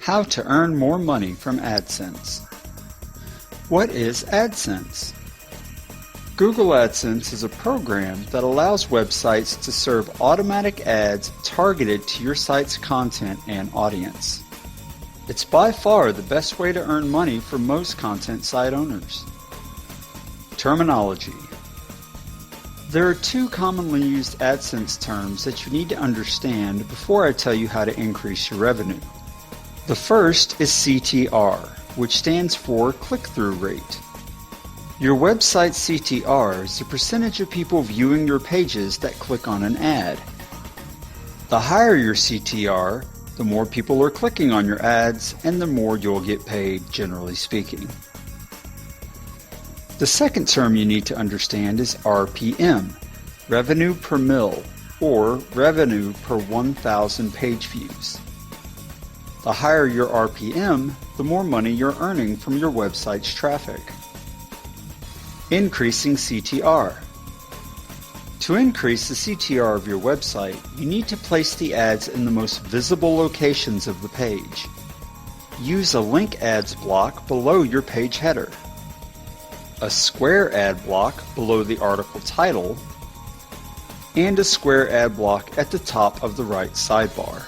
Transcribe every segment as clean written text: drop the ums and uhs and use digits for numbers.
How to earn more money from AdSense. What is AdSense? Google AdSense is a program that allows websites to serve automatic ads targeted to your site's content and audience. It's by far the best way to earn money for most content site owners. Terminology. There are two commonly used AdSense terms that you need to understand before I tell you how to increase your revenue. The first is CTR, which stands for click-through rate. Your website's CTR is the percentage of people viewing your pages that click on an ad. The higher your CTR, the more people are clicking on your ads and the more you'll get paid, generally speaking. The second term you need to understand is RPM, revenue per mil, or revenue per 1,000 page views. The higher your RPM, the more money you're earning from your website's traffic. Increasing CTR. To increase the CTR of your website, you need to place the ads in the most visible locations of the page. Use a link ads block below your page header, a square ad block below the article title, and a square ad block at the top of the right sidebar.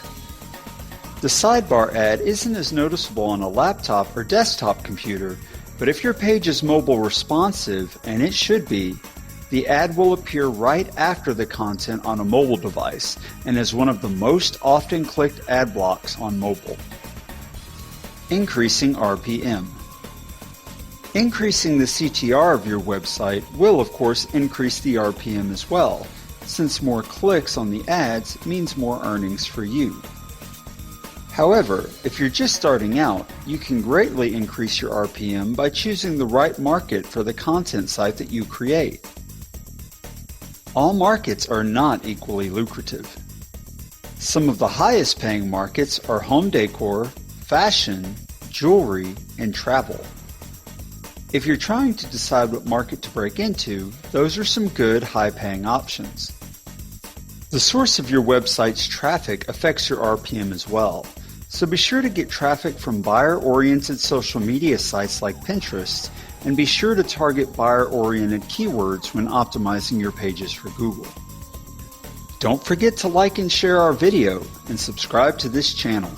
The sidebar ad isn't as noticeable on a laptop or desktop computer, but if your page is mobile responsive, and it should be, the ad will appear right after the content on a mobile device and is one of the most often clicked ad blocks on mobile. Increasing RPM. Increasing the CTR of your website will, of course, increase the RPM as well, since more clicks on the ads means more earnings for you. However, if you're just starting out, you can greatly increase your RPM by choosing the right market for the content site that you create. All markets are not equally lucrative. Some of the highest paying markets are home decor, fashion, jewelry, and travel. If you're trying to decide what market to break into, those are some good high-paying options. The source of your website's traffic affects your RPM as well, so be sure to get traffic from buyer-oriented social media sites like Pinterest, and be sure to target buyer-oriented keywords when optimizing your pages for Google. Don't forget to like and share our video, and subscribe to this channel.